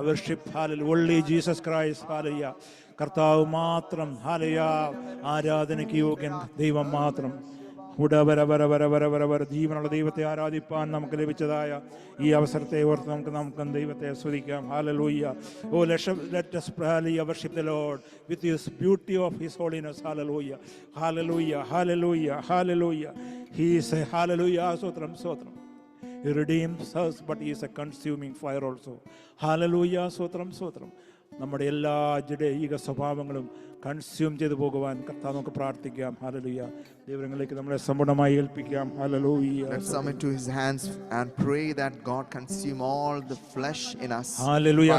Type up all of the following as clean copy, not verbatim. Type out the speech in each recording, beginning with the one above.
worship, hallelujah, only Jesus Christ, hallelujah. കർത്താവ് മാത്രം, hallelujah. ആരാധനയ്ക്ക് യോഗ്യൻ ദൈവം മാത്രം. ജീവനുള്ള ദൈവത്തെ ആരാധിപ്പാൻ നമുക്ക് ലഭിച്ചതായ ഈ അവസരത്തെ ഓർത്ത് നമുക്ക് ദൈവത്തെ സ്തുതിക്കാം. Hallelujah. Oh, let us worship the Lord with his beauty of his holiness. Hallelujah. Hallelujah. Hallelujah. Hallelujah. He is a hallelujah. Sotram, sotram. He redeems us, but he is a consuming fire also. Hallelujah. Sotram, sotram. നമ്മുടെ എല്ലാ ജഡീക സ്വഭാവങ്ങളും consume ചെയ്തു പോകുവാൻ കർത്താവ് നമുക്ക് പ്രാർത്ഥിക്കാം. Hallelujah. ദൈവങ്ങളിലേക്ക് നമ്മളെ സമ്പൂർണ്ണമായി ഏൽപ്പിക്കാം. Hallelujah. Let's submit to his hands and pray that God consume all the flesh in us. Hallelujah.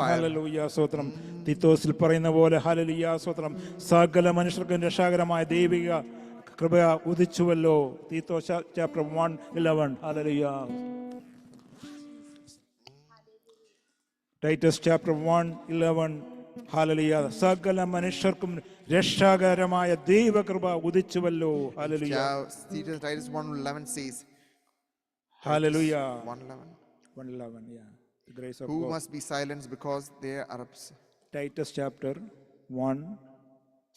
Hallelujah. സ്തോത്രം. തീത്തോസിൽ പറയുന്ന പോലെ ഹല്ലേലൂയ. സ്തോത്രം. സകല മനുഷ്യർക്കും രക്ഷാകരമായ ദൈവിക കൃപ ഉദിച്ചുവല്ലോ. Titus chapter 1:11. ഹല്ലേലൂയ. Titus chapter 1:11. ഹല്ലേലൂയ. സകല മനുഷ്യർക്കും രക്ഷാകരമായ ദൈവകൃപ ഉദിച്ചുവല്ലോ. ഹല്ലേലൂയ. Titus 1:11 says, ഹല്ലേലൂയ. 1:11. Yeah. The grace of Who God. must be silenced because they are upset. Titus chapter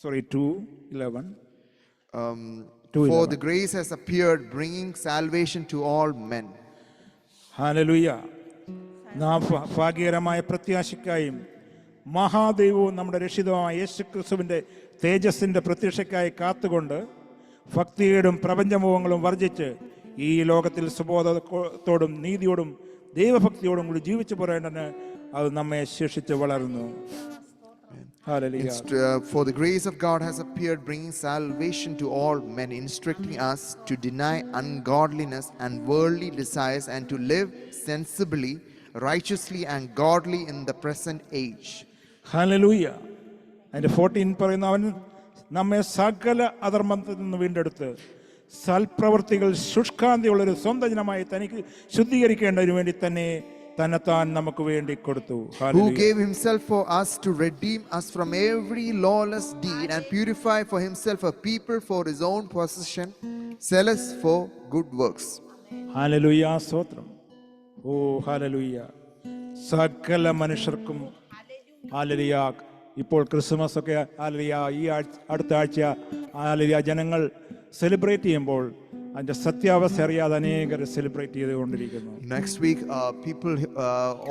2:11. For the grace has appeared, bringing salvation to all men. Hallelujah. നാം ഭാഗ്യകരമായ പ്രത്യാശയ്ക്കായും മഹാദൈവവും നമ്മുടെ രക്ഷിതാവായ യേശുക്രിസ്തുവിന്റെ തേജസ്സിന്റെ പ്രത്യക്ഷയ്ക്കായി കാത്തുകൊണ്ട് ഭക്തിയോടും പ്രപഞ്ചമോഹങ്ങളും വർജിച്ച് ഈ ലോകത്തിൽ സുബോധത്തോടും നീതിയോടും ദൈവഭക്തിയോടും കൂടി ജീവിച്ചു പോരേണ്ടതിന് അത് നമ്മെ ശിക്ഷിച്ച് വളർന്നു. For the grace of God has appeared, bringing salvation to all men, instructing us to deny ungodliness and worldly desires, and to live sensibly, righteously and godly in the present age. Hallelujah. അതിന്റെ 14 പറയുന്ന അവൻ നമ്മെ സകല അധർമ്മത്തിൽ നിന്ന് വീണ്ടെടുത്ത് സൽപ്രവൃത്തികൾ ശുഷ്കാന്തിയുള്ളൊരു സ്വന്തം ജനമായി തനിക്ക് ശുദ്ധീകരിക്കേണ്ടതിനു വേണ്ടി തന്നെ തന്നെത്താൻ നമുക്ക് വേണ്ടി കൊടുത്തു. Who gave himself for us to redeem us from every lawless deed and purify for himself a people for his own possession, zealous for good works. Hallelujah. സ്തോത്രം. ഓ ഹല്ലേലൂയ. സകല മനുഷ്യർക്കും ഹല്ലേലൂയ. ഇപ്പോൾ ക്രിസ്മസ് ഒക്കെ ഹല്ലേലൂയ ഈ അടുത്ത ആഴ്ച hallelujah ജനങ്ങൾ celebrate ചെയ്യുമ്പോൾ അതിന്റെ സത്യാവസ്ഥ അറിയാതെ അനേകർ സെലിബ്രേറ്റ് ചെയ്തുകൊണ്ടിരിക്കുന്നു. Next week people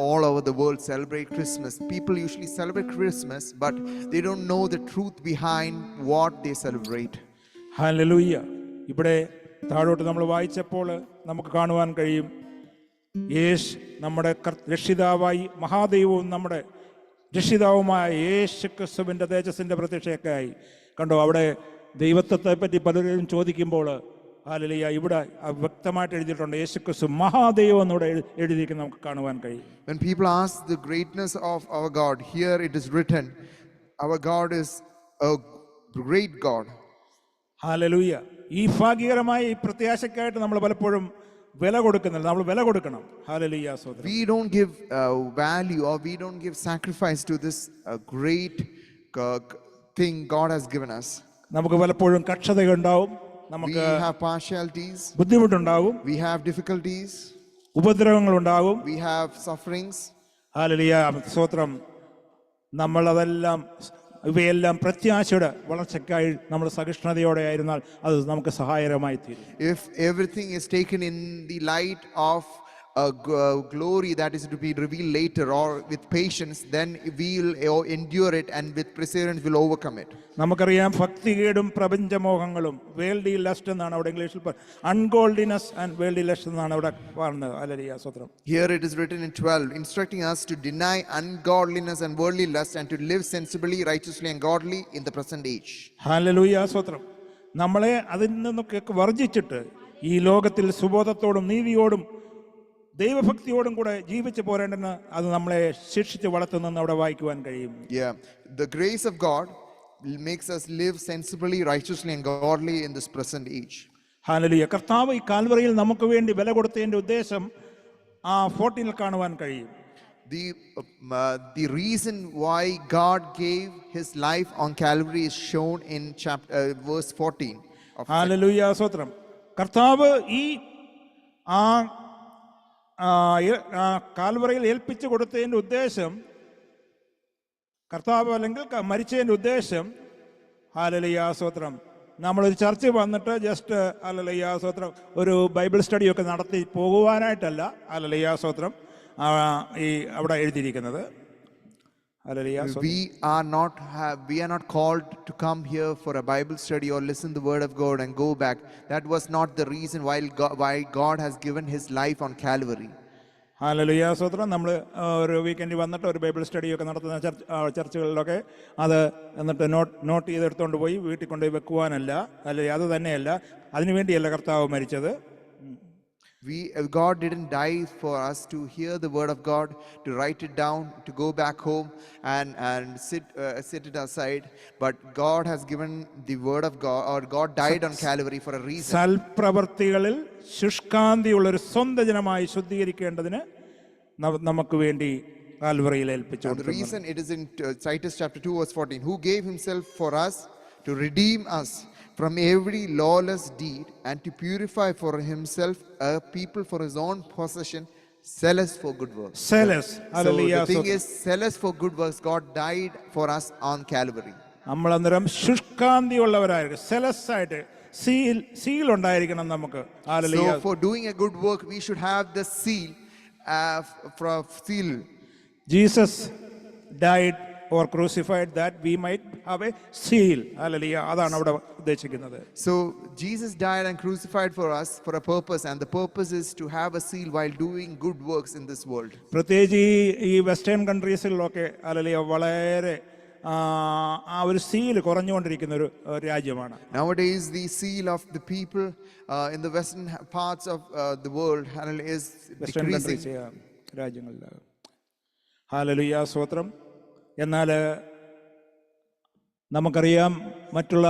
all over the world celebrate Christmas. People usually celebrate Christmas, but they don't know the truth behind what they celebrate. Hallelujah. ഇവിടെ താഴോട്ട് നമ്മൾ വായിച്ചപ്പോൾ നമുക്ക് കാണുവാൻ കഴിയും, യേശു നമ്മുടെ രക്ഷിതാവായി മഹാദൈവവും നമ്മുടെ രക്ഷിതാവുമായ യേശു ക്രിസ്തുവിന്റെ തേജസ്സിന്റെ പ്രത്യക്ഷയൊക്കെയായി കണ്ടോ. അവിടെ ദൈവത്വത്തെ പറ്റി പലരും ചോദിക്കുമ്പോൾ ഹല്ലേലൂയ ഇവിടെ വ്യക്തമായിട്ട് എഴുതിയിട്ടുണ്ട്, യേശു ക്രിസ്തു മഹാദൈവം എന്നിവിടെ എഴുതിയിരിക്കുന്നത് നമുക്ക് കാണുവാൻ കഴിയും. When people ask the greatness of our God, here it is written, our God is a great God. Hallelujah. ഈ ഭാഗ്യകരമായ ഈ പ്രത്യാശയ്ക്കായിട്ട് നമ്മൾ പലപ്പോഴും വില കൊടുക്കുന്നില്ല. നമ്മൾ വില കൊടുക്കണം. Hallelujah. We don't give value or we don't give sacrifice to this great thing God has given us. നമുക്ക് പലപ്പോഴും കക്ഷതയുണ്ടാവും, നമുക്ക് we have partialities, ബുദ്ധിമുട്ടുണ്ടാവും, we have difficulties, ഉപദ്രവങ്ങളുണ്ടാവും, we have sufferings. Hallelujah. സ്തോത്രം. നമ്മൾ അതെല്ലാം ഇവയെല്ലാം പ്രത്യാശയുടെ വളർച്ചയ്ക്കായി നമ്മൾ സഹിഷ്ണുതയോടെ ആയിരുന്നാൽ അത് നമുക്ക് സഹായകരമായി തീരും. If everything is taken in the light of a glory that is to be revealed later, or with patience, then we will endure it, and with perseverance will overcome it. നമുക്കറിയാം ഭക്തികേടും പ്രപഞ്ചമോഹങ്ങളും വേൾഡി ലസ്റ്റ് എന്നാണ് അവിടെ ഇംഗ്ലീഷിൽ അൺഗോൾഡിനെസ് and worldly lust എന്നാണ് അവിടെ പറഞ്ഞത്. Hallelujah. സ്തോത്രം. Here it is written in 12, instructing us to deny ungodliness and worldly lust, and to live sensibly, righteously and godly in the present age. Hallelujah. സ്തോത്രം. നമ്മളെ അതിൽ നിന്നൊക്കെ വർജിച്ചിട്ട് ഈ ലോകത്തിൽ സുബോധത്തോടും നീതിയോടും ദൈവഭക്തിയോടും കൂടെ ജീവിച്ചു പോരേണ്ടെന്ന് അത് നമ്മളെ ശിക്ഷിച്ച് വളർത്തുന്നെന്ന് അവിടെ വായിക്കുവാൻ കഴിയും. Yeah, the grace of God makes us live sensibly, righteously and godly in this present age. Hallelujah. കർത്താവ് ഈ കാൽവറിയിൽ നമുക്ക് വേണ്ടി വില കൊടുത്തതിന്റെ ഉദ്ദേശം ആ 14 കാണുവാൻ കഴിയും. The reason why God gave his life on Calvary is shown in verse 14 of. Hallelujah. സ്തോത്രം. കർത്താവ് ഈ ആ കാൽവറിയിൽ ഏൽപ്പിച്ചു കൊടുത്തതിൻ്റെ ഉദ്ദേശം, കർത്താവ് അല്ലെങ്കിൽ മരിച്ചതിൻ്റെ ഉദ്ദേശം, ഹല്ലേലൂയ സ്തോത്രം, നമ്മളൊരു ചർച്ചിൽ വന്നിട്ട് ജസ്റ്റ് ഹല്ലേലൂയ സ്തോത്രം ഒരു ബൈബിൾ സ്റ്റഡിയൊക്കെ നടത്തി പോകുവാനായിട്ടല്ല ഹല്ലേലൂയ സ്തോത്രം ഈ അവിടെ എഴുതിയിരിക്കുന്നത്. We are not called to come here for a Bible study or listen the word of God and go back. That was not the reason why God has given his life on Calvary. Hallelujah സ്തോത്രം. നമ്മൾ ഒരു വീക്കെൻഡിൽ വന്നിട്ട് ഒരു Bible സ്റ്റഡിയൊക്കെ നടത്തുന്ന ചർച്ചുകളിലൊക്കെ അത് എന്നിട്ട് not ചെയ്തെടുത്തുകൊണ്ട് പോയി വീട്ടിൽ കൊണ്ടുപോയി വെക്കുവാനല്ല, അല്ലെങ്കിൽ അത് തന്നെയല്ല, അതിനുവേണ്ടിയല്ല കർത്താവ് മരിച്ചത്. God didn't die for us to hear the word of God, to write it down, to go back home and sit it aside. But God has given the word of God, or God died on Calvary for a reason. സൽപ്രവൃത്തികളിൽ ശുഷ്കാന്തിയുള്ളൊരു സ്വന്തം ജനമായി ശുദ്ധീകരിക്കേണ്ടതിന് നമുക്ക് വേണ്ടി കാൽവറിയിൽ ഏൽപ്പിച്ചു. The reason it is in Titus chapter 2 verse 14, who gave himself for us to redeem us from every lawless deed and to purify for himself a people for his own possession, zealous for good works. Zealous. So the thing is, zealous for good works. God died for us on Calvary. നമ്മൾ അന്നേരം ശുഷ്കാന്തിയുള്ളവരായിരിക്കും, zealous ആയിട്ട് seal ഉണ്ടായിരിക്കണം നമുക്ക്. So for doing a good work we should have the seal. Jesus died or crucified that we might have a seal. Hallelujah. അതാണ് അവിടെ ഉദ്ദേശിക്കുന്നത്. So Jesus died and crucified for us for a purpose, and the purpose is to have a seal while doing good works in this world. പ്രത്യേകിച്ച് ഈ western കൺട്രീസിലൊക്കെ hallelujah വളരെ ആ ഒരു seal കുറഞ്ഞുകൊണ്ടിരിക്കുന്ന ഒരു രാജ്യമാണ്. Nowadays the seal of the people in the western parts of the world is decreasing. രാജ്യങ്ങളിൽ hallelujah സ്തോത്രം. എന്നാൽ നമുക്കറിയാം മറ്റുള്ള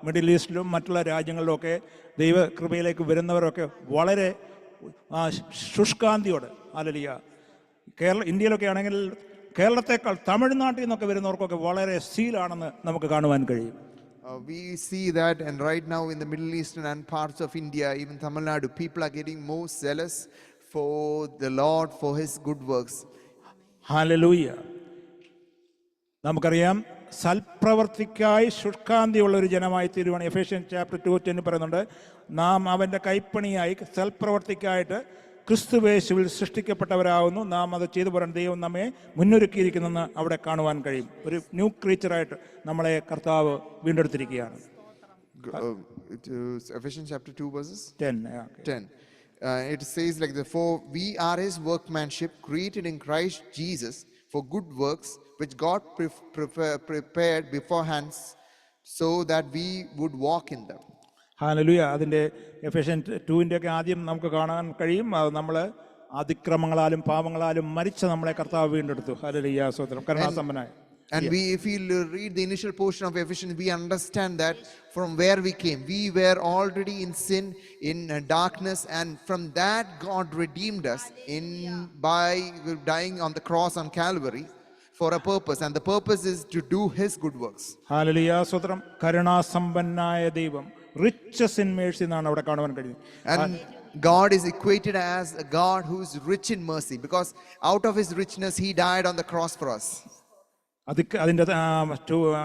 മിഡിൽ ഈസ്റ്റിലും മറ്റുള്ള രാജ്യങ്ങളിലുമൊക്കെ ദൈവകൃപയിലേക്ക് വരുന്നവരൊക്കെ വളരെ ശുഷ്കാന്തിയോട് ഹല്ലേലൂയ. ഇന്ത്യയിലൊക്കെ ആണെങ്കിൽ കേരളത്തെക്കാൾ തമിഴ്നാട്ടിൽ നിന്നൊക്കെ വരുന്നവർക്കൊക്കെ വളരെ സീലാണെന്ന് നമുക്ക് കാണുവാൻ കഴിയും. We see that, and right now in the Middle Eastern and parts of India, even Tamil Nadu, people are getting more zealous for the Lord, for his good works. Hallelujah. നമുക്കറിയാം സൽപ്രവർത്തിക്കായി ശുഷ്കാന്തിയുള്ള ഒരു ജനമായി തീരുവാൻ എഫേഷ്യൻ ചാപ്റ്റർ 2:10 പറയുന്നുണ്ട്. നാം അവൻ്റെ കൈപ്പണിയായി സൽപ്രവർത്തിക്കായിട്ട് ക്രിസ്തുവേശുവിൽ സൃഷ്ടിക്കപ്പെട്ടവരാകുന്നു, നാം അത് ചെയ്തു പോരാൻ ദൈവം നമ്മെ മുന്നൊരുക്കിയിരിക്കുന്നെന്ന് അവിടെ കാണുവാൻ കഴിയും. ഒരു ന്യൂ ക്രീച്ചറായിട്ട് നമ്മളെ കർത്താവ് വീണ്ടെടുത്തിരിക്കുകയാണ്. Ephesians chapter 2 verses 10. It says like, therefore we are his workmanship, created in Christ Jesus for good works, which God prepared beforehand so that we would walk in them. Hallelujah. അതിൻ്റെ Ephesian 2 ഒക്കെ ആദ്യം നമുക്ക് കാണാൻ കഴിയും. നമ്മൾ അതിക്രമങ്ങളാലും പാപങ്ങളാലും മരിച്ച നമ്മളെ കർത്താവ് വീണ്ടെടുത്തു. ഹല്ലേലൂയ സ്തോത്രം. കരുണാസമ്പന്നനായ. And if we read the initial portion of Ephesians, we understand that from where we came, we were already in sin, in darkness, and from that God redeemed us by dying on the cross on Calvary for a purpose, and the purpose is to do his good works. Hallelujah സ്തോത്രം. കരുണാസമ്പന്നനായ ദൈവം, riches in mercy എന്നാണ് അവിടെ കാണുവാൻ കഴിയും. And God is equated as a God who is rich in mercy, because out of his richness he died on the cross for us. അതിൻ്റെ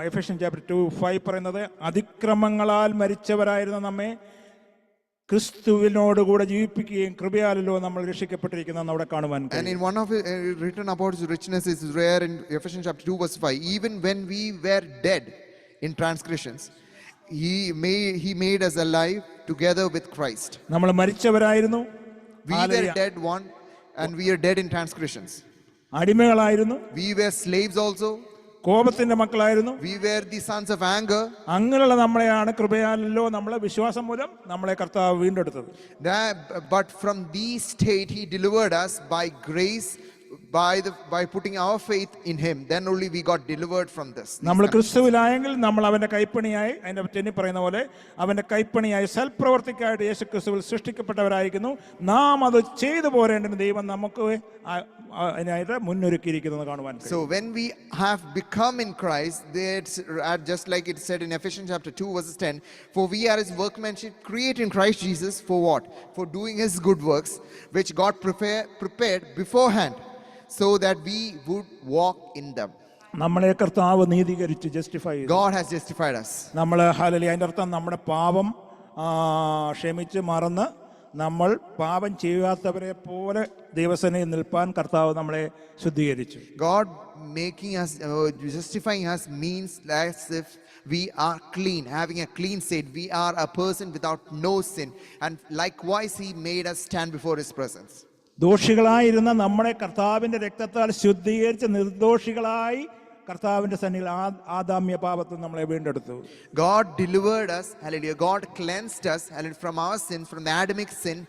Ephesian chapter 2:5 പറയുന്നത്, അതിക്രമങ്ങളാൽ മരിച്ചവരായിരുന്ന നമ്മെ ക്രിസ്തുവിനോട് കൂടെ ജീവിപ്പിക്കുകയും കൃപയാലല്ലോ നമ്മൾ രക്ഷിക്കപ്പെട്ടിരിക്കുന്നതെന്ന് അവിടെ കാണുവാൻ കഴിയും. And in one of written about his richness is rare in Ephesians chapter 2 verse 5, even when we were dead in transgressions, he made us alive together with Christ. നമ്മൾ മരിച്ചവരായിരുന്നു, we were dead one, and we are dead in transgressions. അടിമകളായിരുന്നു, we were slaves also, കോപത്തിന്റെ മക്കളായിരുന്നു, we were the sons of anger. അങ്ങനെയുള്ള നമ്മളെയാണ് കൃപയാലല്ലോ നമ്മളെ വിശ്വാസം മൂലം നമ്മളെ കർത്താവ് വീണ്ടെടുത്തത്. But from this state he delivered us by grace by putting our faith in him, then only we got delivered from this. നമ്മൾ ക്രിസ്തുവിലായെങ്കിൽ നമ്മൾ അവന്റെ കൈപ്പണിയായി, അതിന്റെ ചെന്നി പറയുന്ന പോലെ അവന്റെ കൈപ്പണിയായി സൽപ്രവർത്തിക്കായിട്ട് യേശു ക്രിസ്തുവിൽ സൃഷ്ടിക്കപ്പെട്ടവരായിരിക്കുന്നു. നാം അത് ചെയ്തു പോരേണ്ടതിന് ദൈവം നമുക്ക് അതിനായിട്ട് മുന്നൊരുക്കിയിരിക്കുന്നത് കാണുവാൻ. So when we have become in Christ, that's just like it said in Ephesians chapter 2 verses 10, for we are his workmanship created in Christ Jesus for what? For doing his good works which God prepared beforehand, so that we would walk in them. നമ്മളെ കർത്താവ് നീതീകരിച്ച് justify ചെയ്തു. God has justified us. നമ്മൾ hallelujah, അതിന്റെ അർത്ഥം നമ്മുടെ പാപം ക്ഷമിച്ച് മറന്ന് നമ്മൾ പാപം ചെയ്യാത്തവരെ പോലെ ദൈവസന്നിധിയിൽ നിൽപ്പാൻ കർത്താവ് നമ്മളെ ശുദ്ധീകരിച്ചു. God making us justifying us means as if we are clean, having a clean state. We are a person without no sin, and likewise he made us stand before his presence. ദോഷികളായിരുന്ന നമ്മളെ കർത്താവിന്റെ രക്തത്താൽ ശുദ്ധീകരിച്ച് നിർദോഷികളായി കർത്താവിന്റെ സന്നിധിയിൽ ആദാമ്യ പാപത്തിൽ നമ്മളെ വീണ്ടെടുത്തു. God delivered us, hallelujah. God cleansed us, hallelujah, from our sins, from the Adamic sin.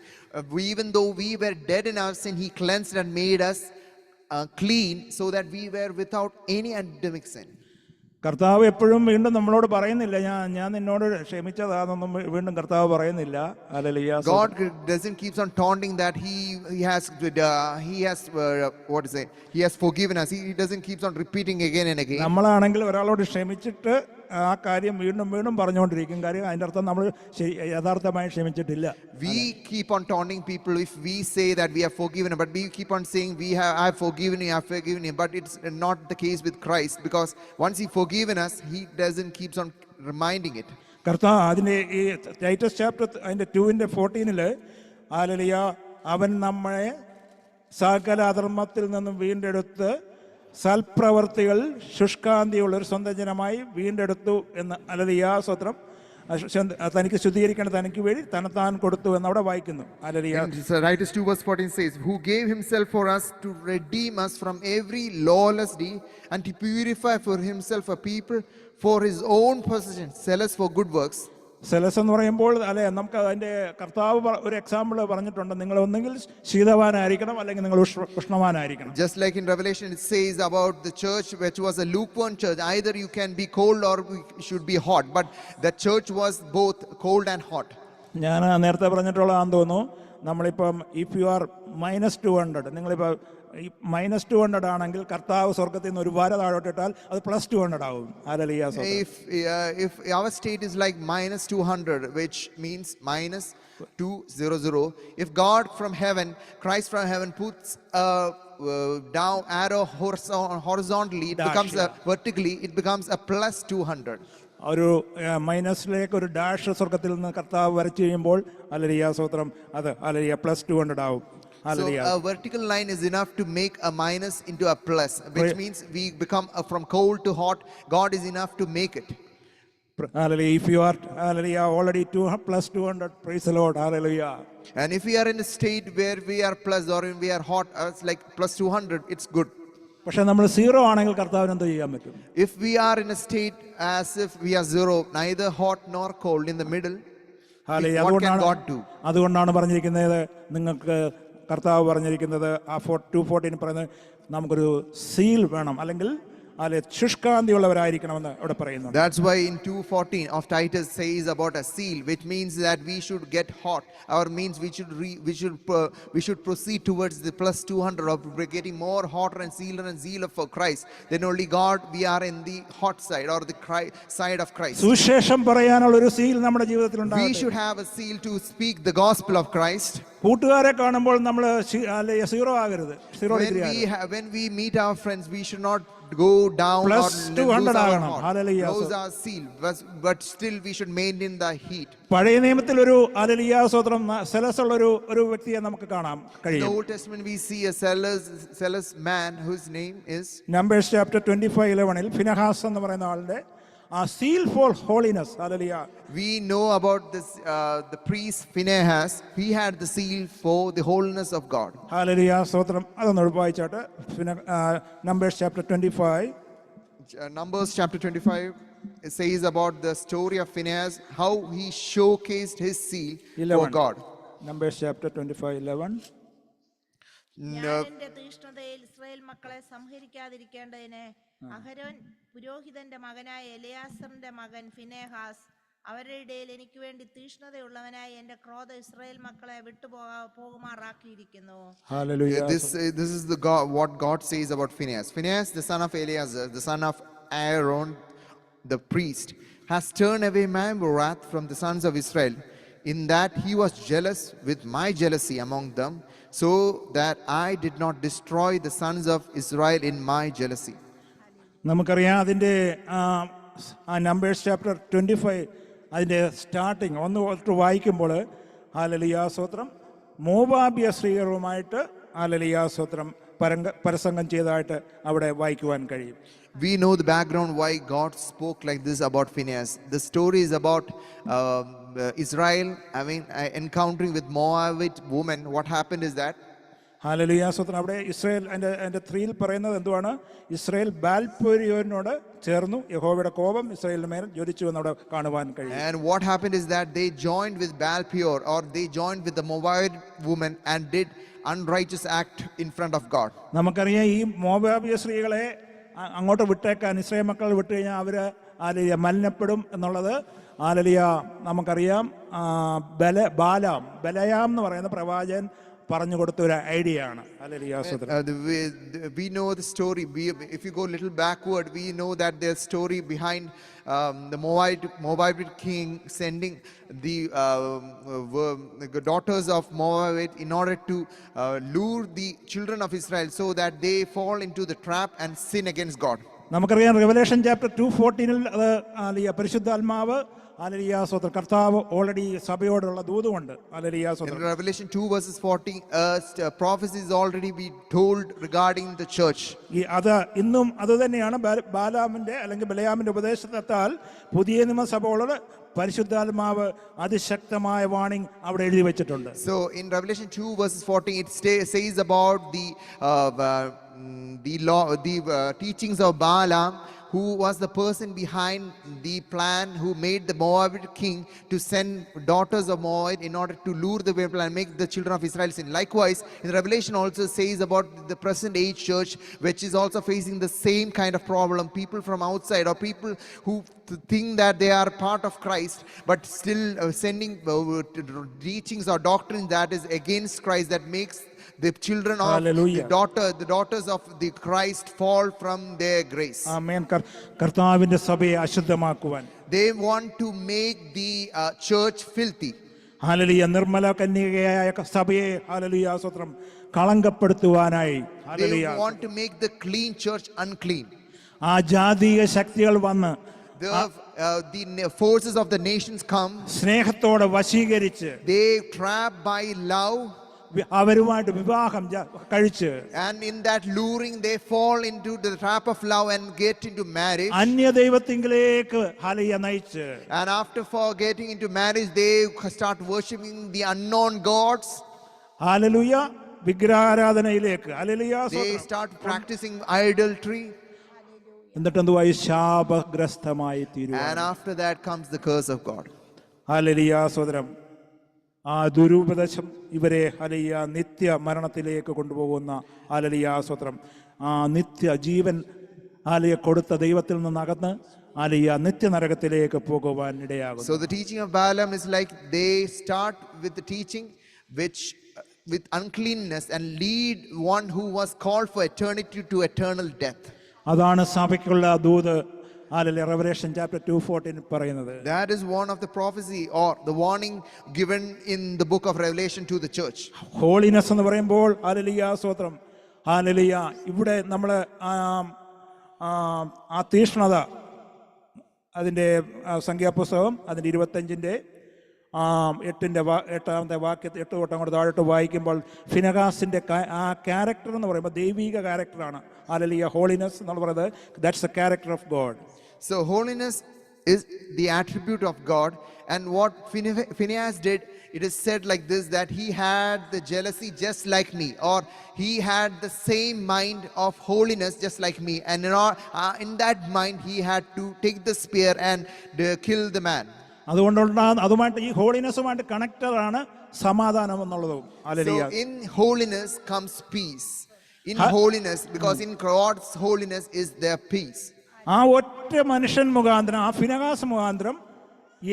Even though we were dead in our sin, he cleansed and made us clean, so that we were without any Adamic sin. കർത്താവ് എപ്പോഴും വീണ്ടും നമ്മളോട് പറയുന്നില്ല, ഞാൻ നിന്നോട് ക്ഷമിച്ചതാണെന്നൊന്നും വീണ്ടും കർത്താവ് പറയുന്നില്ല. Hallelujah. God doesn't keep on taunting that he has what is it? He has forgiven us. He doesn't keep on repeating again and again. നമ്മളാണെങ്കിൽ ഒരാളോട് ക്ഷമിച്ചിട്ട് ആ കാര്യം വീണ്ടും വീണ്ടും പറഞ്ഞുകൊണ്ടിരിക്കും. കാര്യം അതിൻ്റെ അർത്ഥം നമ്മൾ യഥാർത്ഥമായി ക്ഷമിച്ചിട്ടില്ല. We keep on taunting people if we say that we have forgiven, but we keep on saying I have forgiven you, I have forgiven you. But it's not the case with Christ, because once he forgiven us, he doesn't keeps on reminding it. കർത്താവ് അതിൻ്റെ ഈ Titus chapter അതിൻ്റെ 2:14 hallelujah, അവൻ നമ്മളെ സകല അധർമ്മത്തിൽ നിന്നും വീണ്ടെടുത്ത് സൽപ്രവർത്തികൾ ശുഷ്കാന്തിയുള്ള ഒരു സ്വന്തം ജനമായി വീണ്ടെടുത്തു എന്ന്. ഹല്ലേലൂയ, സ്തോത്രം. തനിക്ക് ശുദ്ധീകരിക്കേണ്ട തനിക്ക് വേണ്ടി തന്നെത്താൻ കൊടുത്തു എന്ന് അവിടെ വായിക്കുന്നു. Hallelujah. Titus 2:14 says, who gave himself for us to redeem us from every lawless deed, and to purify for himself a people for his own possession, zealous for good works. Zealous എന്ന് പറയുമ്പോൾ അല്ലെ, നമുക്ക് അതിൻ്റെ കർത്താവ് ഒരു example പറഞ്ഞിട്ടുണ്ട്. നിങ്ങൾ ഒന്നെങ്കിൽ ശീതവാനായിരിക്കണം, അല്ലെങ്കിൽ നിങ്ങൾ ഉഷ്ണവാനായിരിക്കണം. Just like in Revelation it says about the church which was a lukewarm church, either you can be cold or you should be hot, but the church was both cold and hot. ഞാൻ നേരത്തെ പറഞ്ഞിട്ടുള്ളതാണെന്ന് തോന്നുന്നു. നമ്മളിപ്പം if you are -200, നിങ്ങളിപ്പോൾ -200 ആണെങ്കിൽ കർത്താവ് സ്വർഗത്തിൽ നിന്ന് ഒരു വര താഴോട്ടിട്ടാൽ അത് +200 ആവും. Hallelujah. If our state is like -200, which means -200, if God from heaven, Christ from heaven puts a down arrow horizontally, it becomes vertically, it becomes a +200. ഒരു മൈനസിലേക്ക് ഒരു ഡാഷ് സ്വർഗത്തിൽ നിന്ന് കർത്താവ് വരച്ചു കഴിയുമ്പോൾ ഹല്ലേലൂയ, സ്തോത്രം, അത് ഹല്ലേലൂയ +200 ആവും. So a vertical line is enough to make a minus into a plus, which means we become from cold to hot. God is enough to make it. Hallelujah. If you are hallelujah already +200, praise the Lord. Hallelujah. And if we are in a state where we are plus or we are hot, it's like +200, it's good. പക്ഷെ നമ്മൾ 0 ആണെങ്കിൽ കർത്താവിന് എന്ത് ചെയ്യാൻ പറ്റും? If we are in a state as if we are 0, neither hot nor cold, in the middle, what can God do? അതുകൊണ്ടാണ് പറഞ്ഞിരിക്കുന്നത്, നിങ്ങൾക്ക് കർത്താവ് പറഞ്ഞിരിക്കുന്നത് ആ 2:14 പറയുന്നത് നമുക്കൊരു സീൽ വേണം, അല്ലെങ്കിൽ അല്ലെ ശുഷ്കാന്തിയുള്ളവരായിരിക്കണമെന്ന് അവിടെ പറയുന്നു. That's why in 2:14 of Titus says about a seal, which means that we should get hot, or means we should proceed towards the +200 of getting more hotter and sealer and zealous for Christ. Then only God, we are in the hot side or the side of Christ. സുവിശേഷം പറയാനുള്ള ഒരു seal നമ്മുടെ ജീവിതത്തിൽ ഉണ്ടാകട്ടെ. We should have a seal to speak the gospel of Christ. കൂട്ടുകാരെ കാണുമ്പോൾ നമ്മൾ 0 ആകരുത്. When we meet our friends, we should not go down or lose our seal, but still we should maintain the heat. പഴയ നിയമത്തിൽ ഒരു hallelujah സ്തോത്രം zealous ഉള്ള ഒരു വ്യക്തിയെ നമുക്ക് കാണാം കഴിയും. In the Old Testament we see a zealous man whose name is Numbers chapter 25:11 ഫിനെഹാസ് എന്ന് പറയുന്ന ആളുടെ a seal for holiness. Hallelujah. We know about this the priest Phinehas. He had the seal for the holiness of God. Hallelujah. സ്തോത്രം. അതൊന്ന് വായിച്ചാട്ടെ. Numbers chapter 25. Numbers chapter 25, it says about the story of Phinehas, how he showcased his seal 11. For God. Numbers chapter 25:11. ഞാൻ എന്റെ തീഷ്ണതയിൽ Israel Israel മക്കളെ സംഹരിക്കാതിരിക്കേണ്ടതിന് അഹരോൻ പുരോഹിതന്റെ മകനായ എലിയാസറിന്റെ മകൻ ഫിനെഹാസ് അവരുടെ ഇടയിൽ എനിക്ക് വേണ്ടി തീഷ്ണതയുള്ളവനായി എന്റെ ക്രോധം ഇസ്രായേൽ മക്കളെ പോകുമാറാക്കിയിരിക്കുന്നു. Hallelujah. This is the God, what God says about Phinehas. Phinehas, the son of Eleazar, the son of Aaron, the priest, has turned away my wrath from the sons of Israel, in that he was jealous with my jealousy among them, so that I did not destroy the sons of Israel in my jealousy. നമുക്കറിയാം അതിൻ്റെ numbers chapter 25 അതിൻ്റെ starting ഒന്ന് തൊട്ട് വായിക്കുമ്പോൾ hallelujah സ്തോത്രം മോവാബ്യ സ്ത്രീകളുമായിട്ട് hallelujah സ്തോത്രം പരസംഗം ചെയ്തതായിട്ട് അവിടെ വായിക്കുവാൻ കഴിയും. We know the background why God spoke like this about Phinehas. The story is about Israel encountering with Moabite woman. What happened is that hallelujah സ്തോത്രം അവിടെ ഇസ്രായേൽ അതിൻ്റെ 3 പറയുന്നത് എന്തുവാണ്? ഇസ്രായേൽ ബാൽപെയോരിനോട് ചേർന്നു യഹോവയുടെ കോപം ഇസ്രായേലിന് മേൽ ജ്വലിച്ചു എന്ന് അവിടെ കാണുവാൻ കഴിയും. And what happened is that they joined with Baal-peor, or they joined with the Moabite woman and did unrighteous act in front of God. നമുക്കറിയാം ഈ മോവാബ്യ സ്ത്രീകളെ അങ്ങോട്ട് വിട്ടേക്കാൻ ഇസ്രായേൽ മക്കൾ വിട്ടു കഴിഞ്ഞാൽ അവർ ഹല്ലേലൂയ മലിനപ്പെടും എന്നുള്ളത് ഹല്ലേലൂയ നമുക്കറിയാം. ബലയാം എന്ന് പറയുന്ന പ്രവാചകൻ പറഞ്ഞു കൊടുത്ത ഒരു ഐഡിയ ആണ്. We know the story. If you go a little backward, we know that there's story behind the Moabite king sending the daughters of Moabite in order to lure the children of Israel so that they fall into the trap and sin against God. നമുക്കറിയാം Revelation chapter 2:14 അത് പരിശുദ്ധാത്മാവ് hallelujah സ്തോത്രം കർത്താവ് already സഭയോടുള്ള ദൂതുണ്ട്. Hallelujah സ്തോത്രം. In Revelation 2 verses 14 prophecy is already be told regarding the church. അത് ഇന്നും അത് തന്നെയാണ്. ബാലാമിന്റെ അല്ലെങ്കിൽ ബലയാമിന്റെ ഉപദേശത്താൽ പുതിയ നിയമസഭകളോട് പരിശുദ്ധാത്മാവ് അതിശക്തമായ വാണിംഗ് അവിടെ എഴുതി വെച്ചിട്ടുണ്ട്. So in Revelation 2 verses 14 it says about the teachings of Balaam, who was the person behind the plan, who made the Moabite king to send daughters of Moab in order to lure the people and make the children of Israel sin. Likewise, in Revelation also says about the present age church, which is also facing the same kind of problem. People from outside, or people who think that they are part of Christ, but still sending teachings or doctrine that is against Christ, that makes the children of the daughters of the Christ fall from their grace. ആമേൻ. കർത്താവിന്റെ സഭയെ അശുദ്ധമാക്കുവാൻ They want to make the church filthy. ഹല്ലേലൂയ നിർമ്മല കന്യകയായ സഭയെ ഹല്ലേലൂയ സ്തോത്രം കളങ്കപ്പെടുത്തുവാനായി They want to make the clean church unclean. ആ ജാതീയ ശക്തികൾ വന്ന് The forces of the nations come. സ്നേഹത്തോടെ വശീകരിച്ച് They trap by love. അവരുമായിട്ട് വിവാഹം കഴിച്ച്, and in that luring they fall into the trap of love and get into marriage. അന്യ ദൈവത്തിങ്കിലേക്ക് ഹല്ലേലൂയ നയിച്ച്, and after getting into marriage they start worshiping the unknown gods. ഹല്ലേലൂയ വിഗ്രഹാരാധനയിലേക്ക് ഹല്ലേലൂയ they start practicing idolatry. എന്നിട്ട് എന്തുവായി? ശാപഗ്രസ്തമായി തീരും. and after that comes the curse of God. ഹല്ലേലൂയ സോദരം. ആ ദുരുപദേശം ഇവരെ ഹല്ലേലൂയ നിത്യ മരണത്തിലേക്ക് കൊണ്ടുപോകുന്ന ഹല്ലേലൂയ സ്തോത്രം ആ നിത്യ ജീവൻ ഹല്ലേലൂയ കൊടുത്ത ദൈവത്തിൽ നിന്ന് അകന്ന് ഹല്ലേലൂയ നിത്യ നരകത്തിലേക്ക് പോകുവാൻ ഇടയാകും. So the teaching of Balaam is like they start with the teaching which with uncleanness and lead one who was called for eternity to eternal death. അതാണ് സഭയ്ക്കുള്ള ദൂത്. Revelation chapter 2:14 പറയുന്നത്. That is one of the prophecy or the warning given in the book of Revelation to the church. Holiness എന്ന് പറയുമ്പോൾ hallelujah സ്തോത്രം hallelujah ഇവിടെ നമ്മൾ ആ തീഷ്ണത അതിൻ്റെ സംഖ്യാപുസ്തകം അതിൻ്റെ 25-ന്റെ 8-ാമത്തെ വാക്യത്തിൽ 8 തൊട്ട് അങ്ങോട്ട് താഴോട്ട് വായിക്കുമ്പോൾ ഫിനെഹാസിന്റെ ആ ക്യാരക്ടർ എന്ന് പറയുമ്പോൾ ദൈവിക ക്യാരക്ടറാണ്. ഹല്ലേലൂയ ഹോളിനെസ് എന്ന് പറയുന്നത് that's A character of God. So holiness is the attribute of God, and what Phinehas did, it is said like this, that he had the jealousy just like me, or he had the same mind of holiness just like me, and in that mind he had to take the spear and kill the man. അതുമായിട്ട് ഈ ഹോളിനെസ്സുമായിട്ട് connected ആണ് സമാധാനം എന്നുള്ളതും. So in holiness comes peace. in holiness, because in God's holiness is their peace. ആ ഒറ്റ മനുഷ്യൻ മുഖാന്തരം, ആ ഫിനെഹാസ് മുഖാന്തരം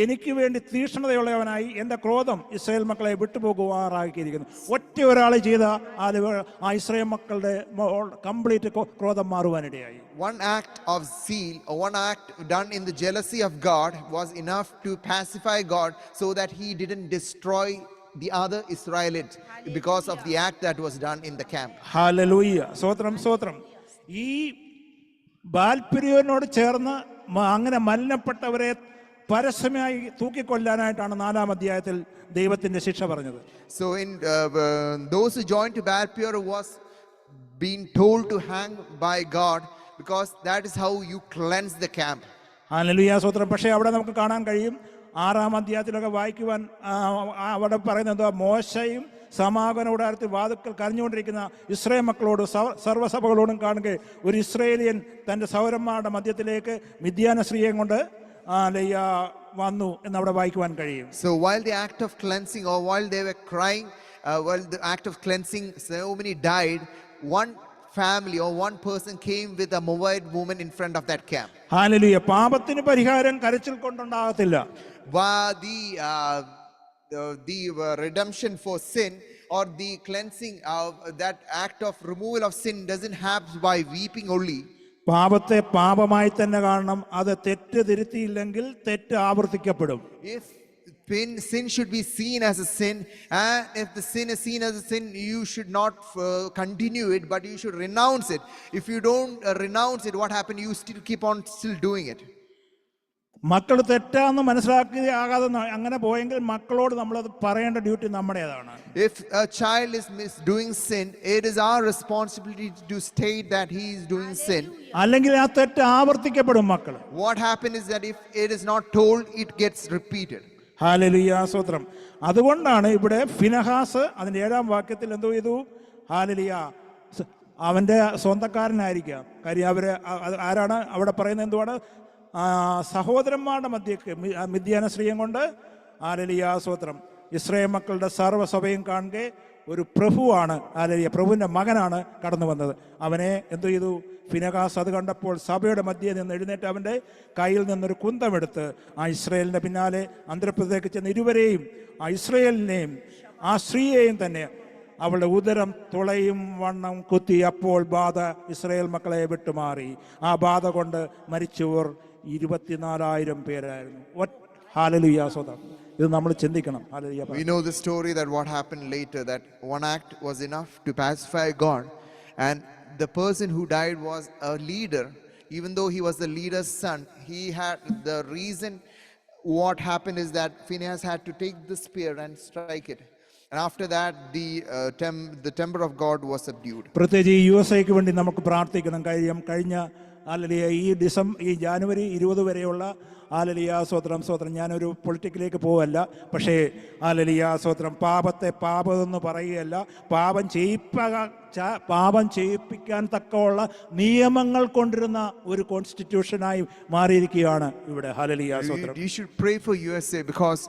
എനിക്ക് വേണ്ടി തീക്ഷ്ണതയുള്ളവനായി എൻ്റെ ക്രോധം ഇസ്രായേൽ മക്കളെ വിട്ടുപോകുവാറാക്കിയിരിക്കുന്നു. ഒറ്റ ഒരാൾ ചെയ്ത ആ ഇസ്രായേൽ മക്കളുടെ കംപ്ലീറ്റ് ക്രോധം മാറുവാനിടയായി. One act of zeal, or one act done in the jealousy of God was enough to pacify God, so that he didn't destroy the other Israelites because of the act that was done in the camp. Hallelujah, സ്തോത്രം സ്തോത്രം. ഈ ബാൽപെരിയോനോട് ചേർന്ന് അങ്ങനെ മലിനപ്പെട്ടവരെ പരസ്യമായി തൂക്കിക്കൊല്ലാനായിട്ടാണ് 4-ാം അധ്യായത്തിൽ ദൈവത്തിന്റെ ശിക്ഷ പറഞ്ഞത്. So in those who joined to Baal-peor was being told to hang by God, because that is how you cleanse the camp. Hallelujah, സ്തോത്രം. പക്ഷേ അവിടെ നമുക്ക് കാണാൻ കഴിയും, 6-ാം അധ്യായത്തിലൊക്കെ വായിക്കുവാൻ അവിടെ പറയുന്നത് മോശയും സമാഗമന കൂടാരത്തിൽ വാതുക്കൽ കരഞ്ഞുകൊണ്ടിരിക്കുന്ന ഇസ്രായേൽ മക്കളോട് സർവ്വസഭകളോടും കാണുക, ഒരു ഇസ്രായേലിയൻ തൻ്റെ സൗരന്മാരുടെ മധ്യത്തിലേക്ക് മിദ്യാന സ്ത്രീയെ കൊണ്ട് വന്നു എന്നവിടെ വായിക്കുവാൻ കഴിയും. So while the act of cleansing, or while they were crying, while the act of cleansing, so many died, one family or one person came with a Moabite woman in front of that camp. Hallelujah. പാപത്തിന് പരിഹാരം കരച്ചിൽ കൊണ്ടുണ്ടാകത്തില്ല. The redemption for sin, or the cleansing of that act of removal of sin, doesn't happen by weeping only. പാപത്തെ പാപമായി തന്നെ കാണണം. അത് തെറ്റ് തിരുത്തിയില്ലെങ്കിൽ തെറ്റ് ആവർത്തിക്കപ്പെടും. If sin should be seen as a sin, and if the sin is seen as a sin, you should not continue it, but you should renounce it. If you don't renounce it, what happened? You still keep on still doing it. മക്കൾ തെറ്റാന്ന് മനസ്സിലാക്കിയാകാതെ അങ്ങനെ പോയെങ്കിൽ മക്കളോട് നമ്മളത് പറയേണ്ട duty നമ്മുടേതാണ്. If a child is doing sin, it is our responsibility to state that he is doing sin. അല്ലെങ്കിൽ ആ തെറ്റ് ആവർത്തിക്കപ്പെടും മക്കൾ. What happens is that if it is not told, it gets repeated. Hallelujah, സ്തോത്രം. അതുകൊണ്ടാണ് ഇവിടെ ഫിനെഹാസ് അതിന്റെ 7-ാം വാക്യത്തിൽ എന്തോ ചെയ്തു? ഹല്ലേലൂയ, അവന്റെ സ്വന്തക്കാരനായിരിക്കാം. കാര്യം അവര് ആരാണ് അവിടെ പറയുന്നത്? എന്തുവാണ്? സഹോദരന്മാരുടെ മധ്യക്ക് മിദ്യാന സ്ത്രീയും കൊണ്ട് ഹല്ലേലൂയ, സ്തോത്രം, ഇസ്രായേൽ മക്കളുടെ സർവ്വസഭയും കാണുക ഒരു പ്രഭുവാണ്, ഹല്ലേലൂയ, പ്രഭുവിന്റെ മകനാണ് കടന്നു വന്നത്. അവനെ എന്തു ചെയ്തു? ഫിനെഹാസ് അത് കണ്ടപ്പോൾ സഭയുടെ മധ്യേ നിന്ന് എഴുന്നേറ്റ് അവൻ്റെ കയ്യിൽ നിന്നൊരു കുന്തമെടുത്ത് ആ ഇസ്രായേലിന്റെ പിന്നാലെ അന്തരപ്രദേശത്തേക്ക് ചെന്ന് ഇരുവരെയും, ആ ഇസ്രായേലിനെയും ആ സ്ത്രീയെയും തന്നെ അവളുടെ ഉദരം തുളയും വണ്ണം കുത്തി. അപ്പോൾ ബാധ ഇസ്രായേൽ മക്കളെ വിട്ടുമാറി. ആ ബാധ കൊണ്ട് മരിച്ചവർ 24,000 പേരായിരുന്നു. ഹല്ലേലൂയ, സ്തോത്രം. ഇത് നമ്മൾ ചിന്തിക്കണം. Hallelujah. We know the story that what happened later, that one act was enough to pacify God, and the person who died was a leader. Even though he was the leader's son, he had the reason. What happened is that Phinehas had to take the spear and strike it, and after that the temper of God was subdued. പ്രത്യേകിച്ച് USA-ക്ക് വേണ്ടി നമുക്ക് പ്രാർത്ഥിക്കണം. കഴിഞ്ഞ hallelujah ഈ ജാനുവരി 20 വരെയുള്ള hallelujah, സ്തോത്രം സ്തോത്രം. ഞാനൊരു പൊളിറ്റിക്കിലേക്ക് പോവല്ല, പക്ഷേ ഹല്ലേലൂയ, സ്തോത്രം, പാപത്തെ പാപമെന്ന് പറയുകയല്ല, പാപം ചെയ്യിപ്പിക്കാൻ തക്കമുള്ള നിയമങ്ങൾ കൊണ്ടിരുന്ന ഒരു കോൺസ്റ്റിറ്റ്യൂഷനായി മാറിയിരിക്കുകയാണ് ഇവിടെ. ഹല്ലേലൂയ, സ്തോത്രം. You should pray for USA, because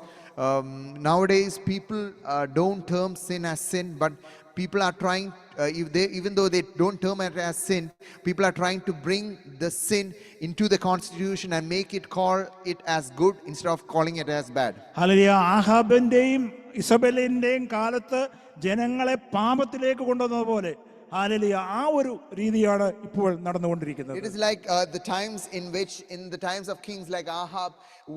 nowadays people don't term sin as sin, but people are trying, even though they don't term it as sin, people are trying to bring the sin into the constitution and make it call it as good instead of calling it as bad. ഹല്ലേലൂയ. ആഹാബിന്റെയും ഇസബെലിന്റെയും കാലത്ത് ജനങ്ങളെ പാപത്തിലേക്ക് കൊണ്ടുവന്നതുപോലെ hallelujah, ആ ഒരു രീതിയാണ് ഇപ്പോൾ നടന്നുകൊണ്ടിരിക്കുന്നത്. It is like the times in the times of kings like Ahab,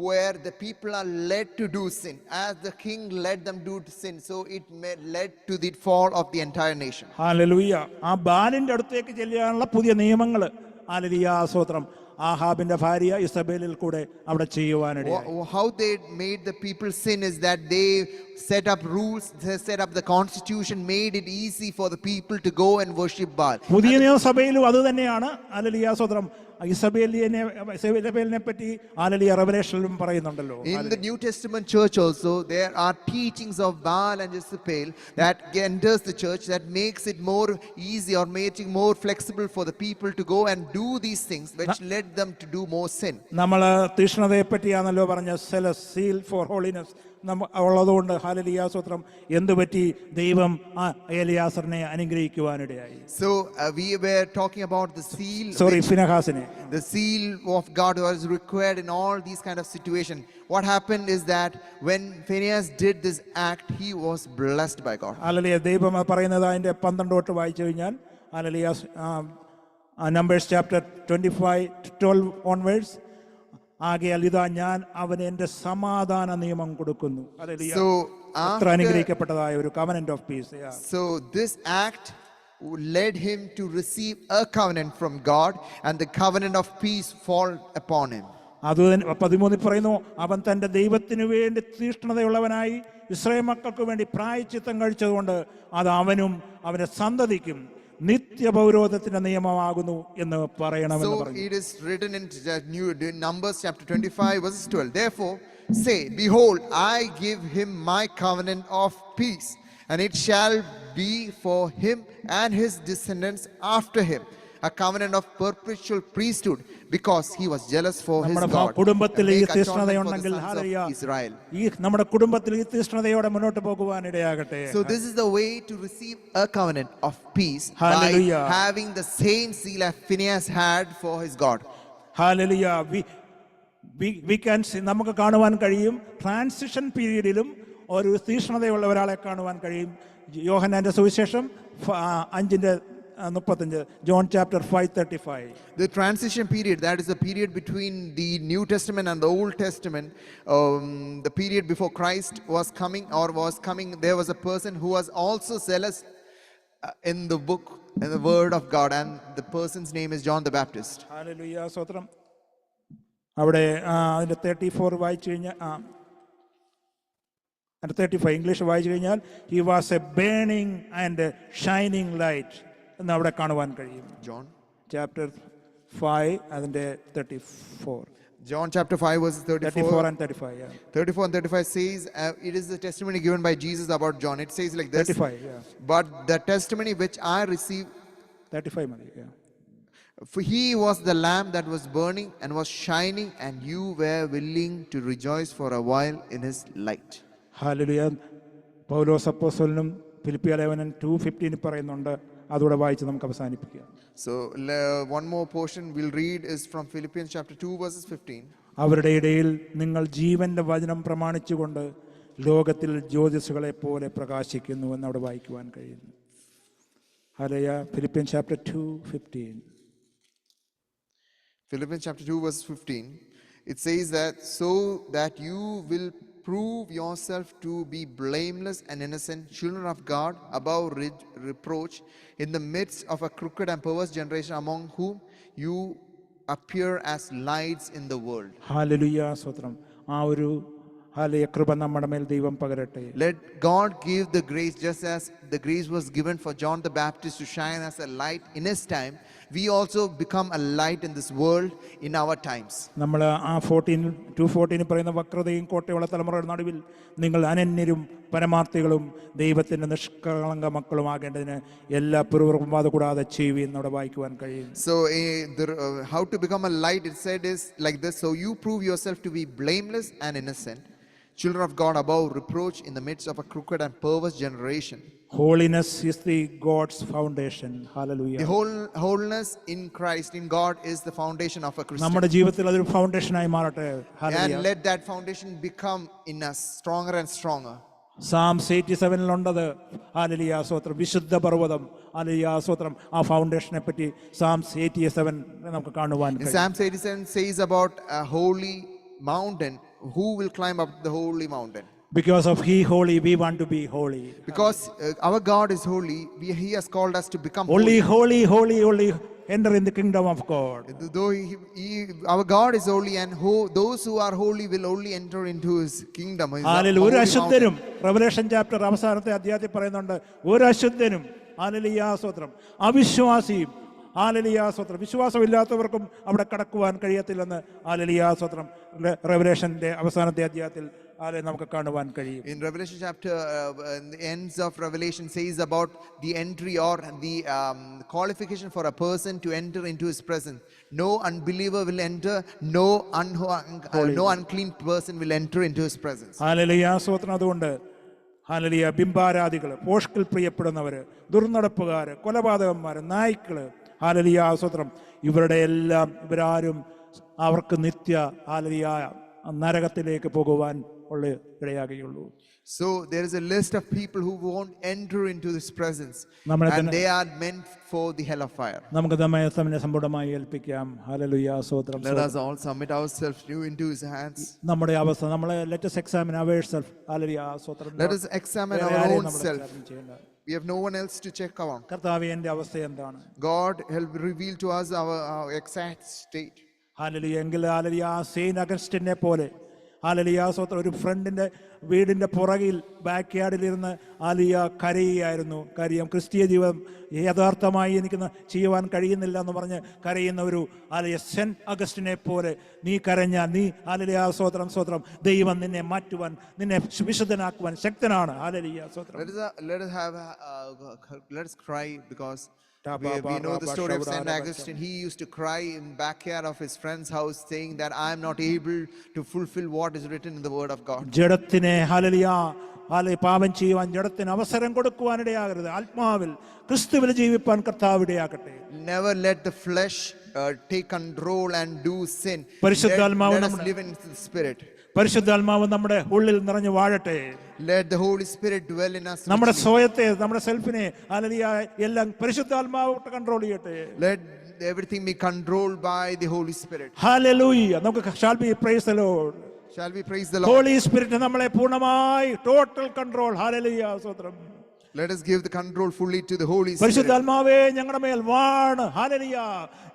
where the people are led to do sin. As the king led them do sin, so it led to the fall of the entire nation. Hallelujah. ആ ബാലിന്റെ അടുത്തേക്ക് ചെല്ലാനുള്ള പുതിയ നിയമങ്ങൾ hallelujah, സ്തോത്രം, ആഹാബിന്റെ ഭാര്യ ഇസബേലിൽ കൂടെ അവിടെ ചെയ്യുവാനിടയായി. How they made the people sin is that they set up rules, they set up the constitution, made it easy for the people to go and worship Baal. പുതിയ നിയമസഭയിലും അത് തന്നെയാണ്. ഹല്ലേലൂയ, സ്തോത്രം. ഇസബേലിനെ പറ്റി ഹല്ലേലൂയ റെവലേഷനിലും പറയുന്നുണ്ടല്ലോ. In the New Testament church also, there are teachings of Baal and Jezebel that enters the church, that makes it more easy or making more flexible for the people to go and do these things, which led them to do more sin. നമ്മൾ തീഷ്ണതയെ പറ്റിയാണല്ലോ പറഞ്ഞ seal four holiness ഉള്ളതുകൊണ്ട് hallelujah സ്തോത്രം എന്തു പറ്റി ദൈവം ആ എലിയാസറിനെ അനുഗ്രഹിക്കുവാനിടയായി. So we were talking about the seal. ഫിനെഹാസിനെ. The seal of God was required in all these kind of situations. What happened is that when Phinehas did this act, he was blessed by God. Hallelujah. ദൈവം പറയുന്നത് അതിന്റെ 12 തൊട്ട് വായിച്ചു കഴിഞ്ഞാൽ hallelujah Numbers chapter 25:12 onwards. ആകയാൽ ഇതാ ഞാൻ അവന് എൻ്റെ സമാധാന നിയമം കൊടുക്കുന്നു. ഹല്ലേലൂയ. അത്ര അനുഗ്രഹിക്കപ്പെട്ടതായ ഒരു covenant of peace. So this act led him to receive a covenant from God, and the covenant of peace fall upon him. അത് 13 പറയുന്നു, അവൻ തൻ്റെ ദൈവത്തിനു വേണ്ടി തീഷ്ണതയുള്ളവനായി ഇസ്രായേൽ മക്കൾക്ക് വേണ്ടി പ്രായശ്ചിത്തം കഴിച്ചതുകൊണ്ട് അത് അവനും അവന്റെ സന്തതിക്കും നിത്യപൗരോധത്തിന്റെ നിയമമാകുന്നു എന്ന് പറയണമെന്ന് പറഞ്ഞു. So it is written in Numbers chapter 25 verses 12. Therefore say, behold, I give him my covenant of peace, and it shall be for him and his descendants after him a covenant of perpetual priesthood, because he was jealous for his God. കുടുംബത്തിൽ ഈ തീഷ്ണതയുണ്ടെങ്കിൽ Israel. ഈ നമ്മുടെ കുടുംബത്തിൽ ഈ തീഷ്ണതയോടെ മുന്നോട്ട് പോകുവാൻ ഇടയാകട്ടെ. So this is the way to receive a covenant of peace, by having the same seal as Phinehas had for his God. Hallelujah. We can see, നമുക്ക് കാണുവാൻ കഴിയും ട്രാൻസിഷൻ പീരീഡിലും ഒരു തീഷ്ണതയുള്ള ഒരാളെ കാണുവാൻ കഴിയും. യോഹന്നാന്റെ സുവിശേഷം 5:35, John chapter 5:35. The transition period, that is the period between the New Testament and the Old Testament, the period before Christ was coming, there was a person who was also zealous in the book, in the word of God, and the person's name is John the Baptist. Hallelujah. സ്തോത്രം. അവിടെ അതിന്റെ 34 വായിച്ചു കഴിഞ്ഞാൽ 35 English വായിച്ചു കഴിഞ്ഞാൽ he was a burning and a shining light എന്ന് അവിടെ കാണുവാൻ കഴിയും. John chapter 5 അതിന്റെ 34. John chapter 5 verses 34 and 35. 34 and 35 says, it is the testimony given by Jesus about John. It says like this. 35. But the testimony which I received, 35 മതി. For he was the lamp that was burning and was shining, and you were willing to rejoice for a while in his light. ഹല്ലേലൂയ. പൗലോസ് അപ്പോസ്തലനും ഫിലിപ്പിയ ലേഖനം 2:15 പറയുന്നുണ്ട്. അതോടെ വായിച്ച് നമുക്ക് അവസാനിപ്പിക്കാം. So one more portion we'll read is from Philippians chapter 2 verses 15. അവരുടെ ഇടയിൽ നിങ്ങൾ ജീവന്റെ വചനം പ്രമാണിച്ചുകൊണ്ട് ലോകത്തിൽ ജ്യോതിസുകളെ പോലെ പ്രകാശിക്കുന്നു എന്ന് അവിടെ വായിക്കുവാൻ കഴിയുന്നു. Hallelujah. Philippian chapter 2:15. Philippians chapter 2 verse 15. It says that so that you will prove yourself to be blameless and innocent, children of God, above reproach, in the midst of a crooked and perverse generation, among whom you appear as lights in the world. Hallelujah. സ്തോത്രം. ആ ഒരു hallelujah കൃപ നമ്മുടെ മേൽ ദൈവം പകരട്ടെ. Let God give the grace, just as the grace was given for John the Baptist to shine as a light in his time. We also become a light in this world in our times. നമ്മൾ ആ 2:14 പറയുന്ന വക്രതയും കോട്ടയുള്ള തലമുറയുടെ നടുവിൽ നിങ്ങൾ അനന്യരും പരമാർത്ഥികളും ദൈവത്തിന്റെ നിഷ്കളങ്ക മക്കളുമാകേണ്ടതിന് എല്ലാ പൂർവ്വവാദ കൂടാതെ ചെയ്യുവിൻ എന്നവിടെ വായിക്കുവാൻ കഴിയും. So how to become a light, it said is like this. So you prove yourself to be blameless and innocent, children of God, above reproach, in the midst of a crooked and perverse generation. Holiness is the God's foundation. Hallelujah. The wholeness in Christ, in God, is the foundation of a Christian. നമ്മുടെ ജീവിതത്തിൽ അതൊരു ഫൗണ്ടേഷനായി മാറട്ടെ. And let that foundation become in us stronger and stronger. Psalms 87-ലുണ്ടത്. ഹല്ലേലൂയ. സ്തോത്രം. വിശുദ്ധ പർവ്വതം. Hallelujah. സ്തോത്രം. ആ ഫൗണ്ടേഷനെ പറ്റി Psalms 87 നമുക്ക് കാണുവാൻ കഴിയും. Psalms 87 says about a holy mountain. Who will climb up the holy mountain? Because of He holy, we want to be holy. Because our God is holy, He has called us to become holy. Holy, enter in the kingdom of God. Though our God is holy, and those who are holy will only enter into His kingdom. Hallelujah. ഒരു അശുദ്ധനും Revelation chapter അവസാനത്തെ അധ്യായത്തിൽ പറയുന്നുണ്ട്, ഒരു അശുദ്ധനും hallelujah സ്തോത്രം അവിശ്വാസിയും hallelujah സ്തോത്രം. വിശ്വാസമില്ലാത്തവർക്കും അവിടെ കടക്കുവാൻ കഴിയത്തില്ലെന്ന് hallelujah സ്തോത്രം റെവലേഷന്റെ അവസാനത്തെ അധ്യായത്തിൽ നമുക്ക് കാണുവാൻ കഴിയും. In Revelation chapter, in the ends of Revelation says about the entry or the qualification for a person to enter into his presence. No unbeliever will enter, no unclean person will enter into his presence. Hallelujah സ്തോത്രം. അതുകൊണ്ട് hallelujah ബിംബാരാധികൾ, പോഷ്കിൽ പ്രിയപ്പെടുന്നവര്, ദുർനടപ്പുകാര്, കൊലപാതകന്മാര്, നായ്ക്കള്, hallelujah സ്തോത്രം, ഇവരാരും അവർക്ക് നിത്യ hallelujah നരകത്തിലേക്ക് പോകുവാൻ ഉള്ള ഇടയാകുകയുള്ളൂ. So there is a list of people who won't enter into this presence, and they are meant for the hell of fire. നമുക്ക് നമ്മെ സമ്പൂർണ്ണമായി ഏൽപ്പിക്കാം. ഹല്ലേലൂയ സ്തോത്രം. Let us all submit ourselves into his hands. നമ്മുടെ അവസ്ഥ let us examine ourselves. Hallelujah സ്തോത്രം. Let us examine our own self. We have no one else to check on. കർത്താവേ, എൻ്റെ അവസ്ഥ എന്താണ്? God help reveal to us our exact state. Hallelujah. എങ്കിൽ hallelujah Saint അഗസ്റ്റിനെ പോലെ hallelujah സ്തോത്രം ഒരു ഫ്രണ്ടിന്റെ വീടിന്റെ പുറകിൽ ബാക്ക് യാർഡിലിരുന്ന് ഹല്ലേലൂയ കരയുകയായിരുന്നു. കാര്യം ക്രിസ്തീയ ജീവിതം യഥാർത്ഥമായി എനിക്ക് ചെയ്യുവാൻ കഴിയുന്നില്ല എന്ന് പറഞ്ഞ് കരയുന്ന ഒരു ഹല്ലേലൂയ സെന്റ് അഗസ്റ്റിനെ പോലെ നീ കരഞ്ഞാൽ നീ ഹല്ലേലൂയ സ്തോത്രം ദൈവം നിന്നെ മാറ്റുവാൻ, നിന്നെ വിശുദ്ധനാക്കുവാൻ ശക്തനാണ്. ഹല്ലേലൂയ സ്തോത്രം. Let us cry, because we know the story of Saint Augustine. He used to cry in the backyard of his friend's house, saying that I am not able to fulfill what is written in the word of God. ജഡത്തിനെ ഹല്ലേലൂയ പാപം ചെയ്യുവാൻ ജഡത്തിന് അവസരം കൊടുക്കുവാനിടയാകരുത്. ആത്മാവിൽ ക്രിസ്തുവിൽ ജീവിപ്പാൻ കർത്താവ് ഇടയാക്കട്ടെ. Never let the flesh take control and do sin. പരിശുദ്ധാത്മാവ് Let us live in the spirit. പരിശുദ്ധാത്മാവ് നമ്മുടെ ഉള്ളിൽ നിറഞ്ഞു വാഴട്ടെ. Let the Holy Spirit dwell in us. നമ്മുടെ സ്വയത്തെ, നമ്മുടെ സെൽഫിനെ ഹല്ലേലൂയ എല്ലാം പരിശുദ്ധാത്മാവ് കൺട്രോൾ ചെയ്യട്ടെ. Let everything be controlled by the Holy Spirit. Hallelujah. നമുക്ക് shall we praise the Lord. Shall we praise the Lord? Holy Spirit നമ്മളെ പൂർണ്ണമായി ടോട്ടൽ കൺട്രോൾ. ഹല്ലേലൂയ സ്തോത്രം. Let us give the control fully to the Holy Spirit. പരിശുദ്ധാത്മാവേ ഞങ്ങളുടെ മേൽ വാണ്. Hallelujah.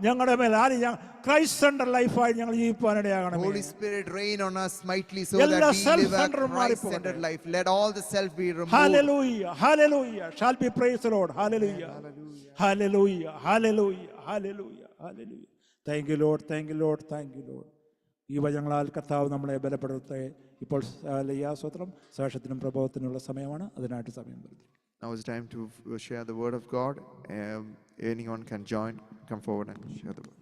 ഞങ്ങളുടെ മേൽ Christ centre ലൈഫായി ഞങ്ങൾ ജീവിക്കാനിടയാകണം. Holy Spirit reign on us mightily, so that we live a Christ-centered life. Let all the self be removed. Hallelujah, hallelujah. Shall we praise the Lord? Hallelujah, hallelujah, hallelujah, hallelujah, hallelujah. Thank you, Lord. Thank you, Lord. Thank you, Lord. ഈ വചനങ്ങളാൽ കർത്താവ് നമ്മളെ ബലപ്പെടുത്തട്ടെ. ഇപ്പോൾ സ്തോത്രം സാക്ഷ്യത്തിനും പ്രബോധത്തിനുള്ള സമയമാണ്. അതിനായിട്ട് സമയം വരുത്തി. Now is time to share the word of God. Anyone can join, come forward and share the word.